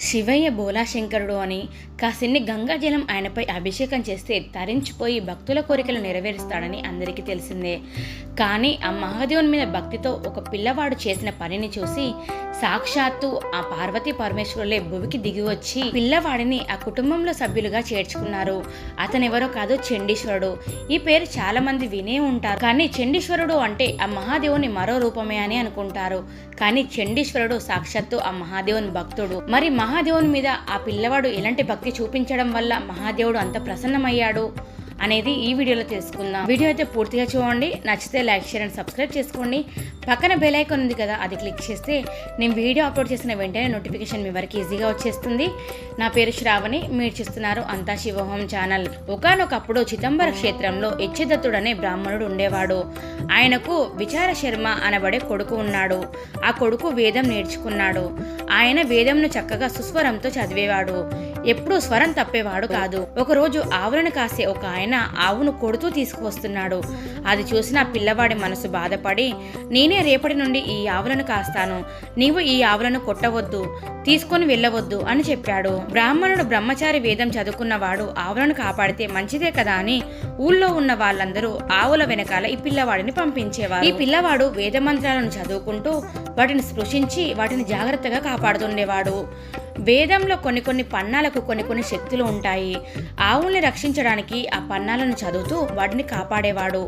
శివయ్య బోలాశంకరుడు అని కాసిన్ని గంగాజలం ఆయనపై అభిషేకం చేస్తే తరించిపోయి భక్తుల కోరికలు నెరవేరుస్తాడని అందరికీ తెలిసిందే. కానీ ఆ మహాదేవుని మీద భక్తితో ఒక పిల్లవాడు చేసిన పనిని చూసి సాక్షాత్తు ఆ పార్వతీ పరమేశ్వరులే భువికి దిగివచ్చి పిల్లవాడిని ఆ కుటుంబంలో సభ్యులుగా చేర్చుకున్నారు. అతనెవరో కాదు, చండీశ్వరుడు. ఈ పేరు చాలా మంది వినే ఉంటారు, కానీ చండీశ్వరుడు అంటే ఆ మహాదేవుని మరో రూపమే అని అనుకుంటారు. కానీ చండీశ్వరుడు సాక్షాత్తు ఆ మహాదేవుని భక్తుడు. మరి మహాదేవుని మీద ఆ పిల్లవాడు ఎలాంటి భక్తి చూపించడం వల్ల మహాదేవుడు అంత ప్రసన్నమయ్యాడు అనేది ఈ వీడియోలో తెలుసుకుందాం. వీడియో అయితే పూర్తిగా చూడండి. నచ్చితే లైక్, షేర్ అండ్ సబ్స్క్రైబ్ చేసుకోండి. పక్కన బెల్ ఐకాన్ ఉంది కదా, అది క్లిక్ చేస్తే నేను వీడియో అప్లోడ్ చేసిన వెంటనే నోటిఫికేషన్ మీ వరకు ఈజీగా వచ్చేస్తుంది. నా పేరు శ్రావణి, మీరు చూస్తున్నారు అంతా శివోహం ఛానల్. ఒకానొకప్పుడు చిదంబర క్షేత్రంలో యచ్చిదత్తుడు అనే బ్రాహ్మణుడు ఉండేవాడు. ఆయనకు విచార శర్మ అనబడే కొడుకు ఉన్నాడు. ఆ కొడుకు వేదం నేర్చుకున్నాడు. ఆయన వేదంను చక్కగా సుస్వరంతో చదివేవాడు. ఎప్పుడూ స్వరం తప్పేవాడు కాదు. ఒకరోజు ఆవులను కాసే ఒక ఆయన ఆవును కొడుతూ తీసుకువస్తున్నాడు. అది చూసిన పిల్లవాడి మనసు బాధపడి, నేనే రేపటి నుండి ఈ ఆవులను కాస్తాను, నీవు ఈ ఆవులను కొట్టవద్దు, తీసుకొని వెళ్ళవద్దు అని చెప్పాడు. బ్రాహ్మణుడు బ్రహ్మచారి వేదం చదువుకున్నవాడు ఆవులను కాపాడితే మంచిదే కదా అని ఊళ్ళో ఉన్న వాళ్ళందరూ ఆవుల వెనకాల ఈ పిల్లవాడిని పంపించేవారు. ఈ పిల్లవాడు వేద మంత్రాలను చదువుకుంటూ వాటిని స్పృశించి వాటిని జాగ్రత్తగా కాపాడుతుండేవాడు. వేదంలో కొన్ని పన్నాలకు కొన్ని శక్తులు ఉంటాయి. ఆవుల్ని రక్షించడానికి ఆ పన్నాలను చదువుతూ వాటిని కాపాడేవాడు.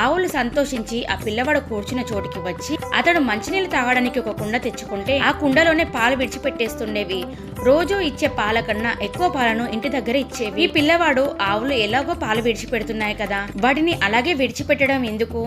ఆవులు సంతోషించి ఆ పిల్లవాడు కూర్చున్న చోటికి వచ్చి అతడు మంచినీళ్ళు తాగడానికి ఒక కుండ తెచ్చుకుంటే ఆ కుండలోనే పాలు విడిచిపెట్టేస్తుండేవి. రోజు ఇచ్చే పాల కన్నా ఎక్కువ పాలను ఇంటి దగ్గర ఇచ్చేవి. ఈ పిల్లవాడు ఆవులు ఎలాగో పాలు విడిచిపెడుతున్నాయి కదా, వాటిని అలాగే విడిచిపెట్టడం ఎందుకు,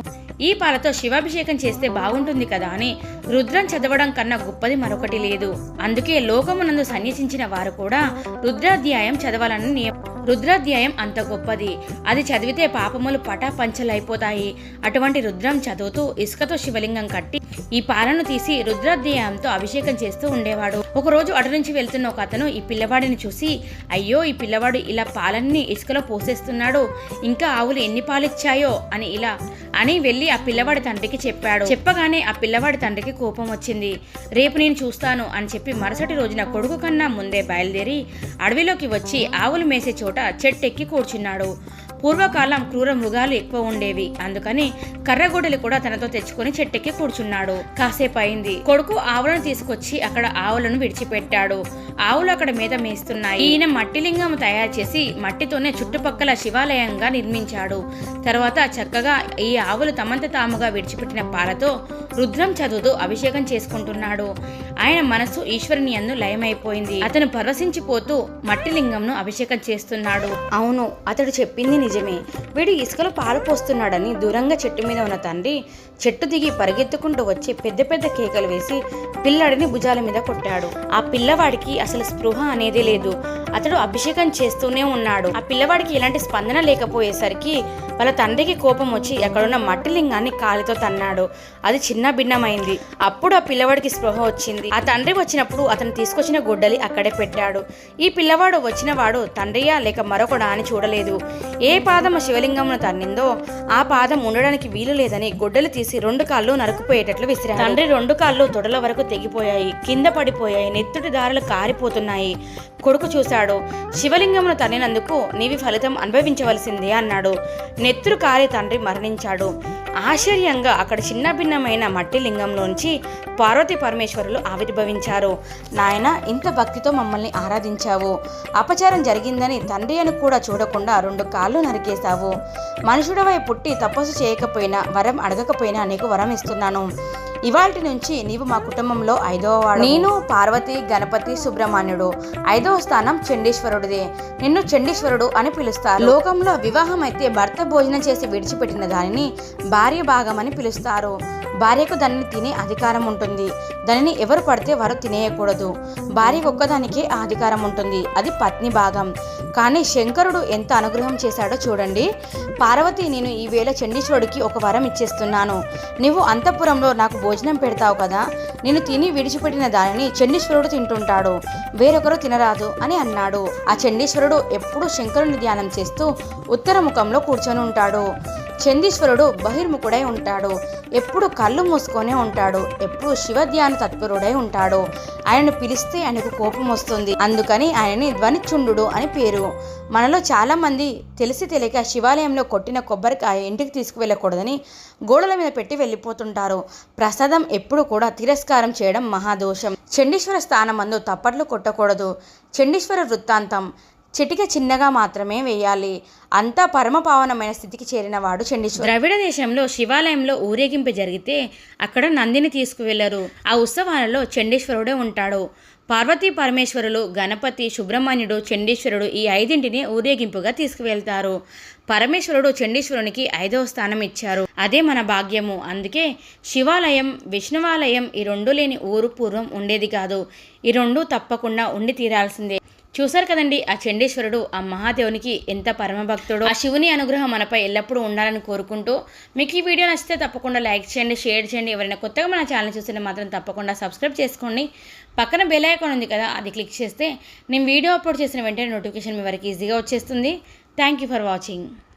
ఈ పాలతో శివాభిషేకం చేస్తే బాగుంటుంది కదా అని రుద్రం చదవడం కన్నా గొప్పది మరొకటి లేదు. అందుకే లోకమునందు సన్యసించిన వారు కూడా రుద్రాధ్యాయం చదవాలని రుద్రాధ్యాయం అంత గొప్పది. అది చదివితే పాపములు పటాపంచలైపోతాయి. అటువంటి రుద్రం చదువుతూ ఇసుకతో శివలింగం కట్టి ఈ పాలను తీసి రుద్రాధ్యాయంతో అభిషేకం చేస్తూ ఉండేవాడు. ఒకరోజు అటు నుంచి వెళ్తున్న ఒక అతను ఈ పిల్లవాడిని చూసి, అయ్యో ఈ పిల్లవాడు ఇలా పాలన్నీ ఇసుకలో పోసేస్తున్నాడు, ఇంకా ఆవులు ఎన్ని పాలిచ్చాయో అని వెళ్ళి ఆ పిల్లవాడి తండ్రికి చెప్పాడు. చెప్పగానే ఆ పిల్లవాడి తండ్రికి కోపం వచ్చింది. రేపు నేను చూస్తాను అని చెప్పి మరుసటి రోజున కొడుకు కన్నా ముందే బయలుదేరి అడవిలోకి వచ్చి ఆవులు మేసే చోట చెట్టెక్కి కూర్చున్నాడు. పూర్వకాలం క్రూర మృగాలు ఎక్కువ ఉండేవి, అందుకని కర్రగొడ్డలి కూడా తనతో తెచ్చుకొని చెట్టెక్కి కూర్చున్నాడు. కాసేపు అయింది. కొడుకు ఆవులను తీసుకొచ్చి అక్కడ ఆవులను విడిచిపెట్టాడు. ఆవులు అక్కడ మీద మేస్తున్నాయి. ఈయన మట్టి లింగం తయారు చేసి మట్టితోనే చుట్టుపక్కల శివాలయంగా నిర్మించాడు. తర్వాత చక్కగా ఈ ఆవులు తమంత తాముగా విడిచిపెట్టిన పాలతో రుద్రం చదువుతూ అభిషేకం చేసుకుంటున్నాడు. ఆయన మనసు ఈశ్వరుని యందు లయమైపోయింది. అతను పరవశించిపోతూ మట్టి లింగంను అభిషేకం చేస్తున్నాడు. అవును, అతడు చెప్పింది నిజమే. వీడు ఇసుకలో పాలు పోస్తున్నాడని దూరంగా చెట్టు మీద ఉన్న తండ్రి చెట్టు దిగి పరిగెత్తుకుంటూ వచ్చి పెద్ద కేకలు వేసి పిల్లాడిని భుజాల మీద కొట్టాడు. ఆ పిల్లవాడికి అసలు స్పృహ అనేది లేదు. అతడు అభిషేకం చేస్తూనే ఉన్నాడు. ఆ పిల్లవాడికి ఎలాంటి స్పందన లేకపోయేసరికి వాళ్ళ తండ్రికి కోపం వచ్చి అక్కడున్న మట్టి లింగాన్ని కాలితో తన్నాడు. అది చిన్న భిన్నమైంది. అప్పుడు ఆ పిల్లవాడికి స్పృహ వచ్చింది. ఆ తండ్రి వచ్చినప్పుడు అతను తీసుకొచ్చిన గొడ్డలి అక్కడే పెట్టాడు. ఈ పిల్లవాడు వచ్చినవాడు తండ్రియా లేక మరొకడా అని చూడలేదు. ఏ పాదం శివలింగంను తన్నిందో ఆ పాదం ఉండడానికి వీలు లేదని గొడ్డలి తీసి 2 కాళ్ళు నరుకుపోయేటట్లు విసిరాడు. తండ్రి 2 కాళ్ళు తొడల వరకు తెగిపోయాయి, కింద పడిపోయాయి, నెత్తుటి దారులు కారిపోతున్నాయి. కొడుకు చూశాడు. శివలింగమును తన్నినందుకు నీవి ఫలితం అనుభవించవలసిందే అన్నాడు. నెత్తురు కారి తండ్రి మరణించాడు. ఆశ్చర్యంగా అక్కడ చిన్న భిన్నమైన మట్టి లింగంలోంచి పార్వతీ పరమేశ్వరులు ఆవిర్భవించారు. నాయన, ఇంత భక్తితో మమ్మల్ని ఆరాధించావు, అపచారం జరిగిందని తండ్రి అని కూడా చూడకుండా 2 కాళ్ళు నరికేశావు. మనుషుడవై పుట్టి తపస్సు చేయకపోయినా వరం అడగకపోయినా నీకు వరం ఇస్తున్నాను. ఇవాల్టి నుంచి నీవు మా కుటుంబంలో 5వ వాడు. నేను పార్వతి, గణపతి, సుబ్రహ్మణ్యుడు. 5వ స్థానం చండీశ్వరుడిదే. నిన్ను చండీశ్వరుడు అని పిలుస్తారు. లోకంలో వివాహం అయితే భర్త భోజనం చేసి విడిచిపెట్టిన దానిని భార్య భాగం అని పిలుస్తారు. భార్యకు దానిని తినే అధికారం ఉంటుంది. దానిని ఎవరు పడితే వారు తినేయకూడదు. భార్యకు ఒక్కదానికే ఆ అధికారం ఉంటుంది, అది పత్ని భాగం. కానీ శంకరుడు ఎంత అనుగ్రహం చేశాడో చూడండి. పార్వతి, నేను ఈవేళ చండీశ్వరుడికి ఒక వరం ఇచ్చేస్తున్నాను. నువ్వు అంతఃపురంలో నాకు భోజనం పెడతావు కదా, నేను తిని విడిచిపెట్టిన దానిని చండీశ్వరుడు తింటుంటాడు, వేరొకరు తినరాదు అని అన్నాడు. ఆ చండీశ్వరుడు ఎప్పుడూ శంకరుని ధ్యానం చేస్తూ ఉత్తర ముఖంలో కూర్చొని ఉంటాడు. చందీశ్వరుడు బహిర్ముఖుడై ఉంటాడు. ఎప్పుడు కళ్ళు మూసుకొనే ఉంటాడు. ఎప్పుడు శివధ్యాన తత్పరుడై ఉంటాడు. ఆయనను పిలిస్తే ఆయనకు కోపం వస్తుంది. అందుకని ఆయనని ధ్వనిచుండు అని పేరు. మనలో చాలామంది తెలిసి తెలియక శివాలయంలో కొట్టిన కొబ్బరికాయ ఇంటికి తీసుకువెళ్ళకూడదని గోడల మీద పెట్టి వెళ్ళిపోతుంటారు. ప్రసాదం ఎప్పుడు కూడా తిరస్కారం చేయడం మహాదోషం. చండీశ్వర స్థానమందు తప్పట్లు కొట్టకూడదు. చండీశ్వర వృత్తాంతం చిటిక చిన్నగా మాత్రమే వేయాలి. అంతా పరమపావనమైన స్థితికి చేరినవాడు చండీశ్వరుడు. ద్రవిడ దేశంలో శివాలయంలో ఊరేగింపు జరిగితే అక్కడ నందిని తీసుకువెళ్లరు. ఆ ఉత్సవాలలో చండీశ్వరుడే ఉంటాడు. పార్వతీ పరమేశ్వరులు, గణపతి, సుబ్రహ్మణ్యుడు, చండీశ్వరుడు ఈ ఐదింటిని ఊరేగింపుగా తీసుకువెళ్తారు. పరమేశ్వరుడు చండీశ్వరునికి 5వ స్థానం ఇచ్చారు. అదే మన భాగ్యము. అందుకే శివాలయం, విష్ణువాలయం ఈ రెండు లేని ఊరు పూర్వం ఉండేది కాదు. ఈ రెండు తప్పకుండా ఉండి తీరాల్సిందే. చూసారు కదండి, ఆ చండీశ్వరుడు ఆ మహాదేవునికి ఎంత పరమభక్తుడు. ఆ శివుని అనుగ్రహం మనపై ఎల్లప్పుడూ ఉండాలని కోరుకుంటూ, మీకు ఈ వీడియో నచ్చితే తప్పకుండా లైక్ చేయండి, షేర్ చేయండి. ఎవరైనా కొత్తగా మన ఛానల్ చూస్తే మాత్రం తప్పకుండా సబ్స్క్రైబ్ చేసుకోండి. పక్కన బెల్ ఐకాన్ ఉంది కదా, అది క్లిక్ చేస్తే నేను వీడియో అప్లోడ్ చేసిన వెంటనే నోటిఫికేషన్ మీ వరకు ఈజీగా వచ్చేస్తుంది. Thank you for watching.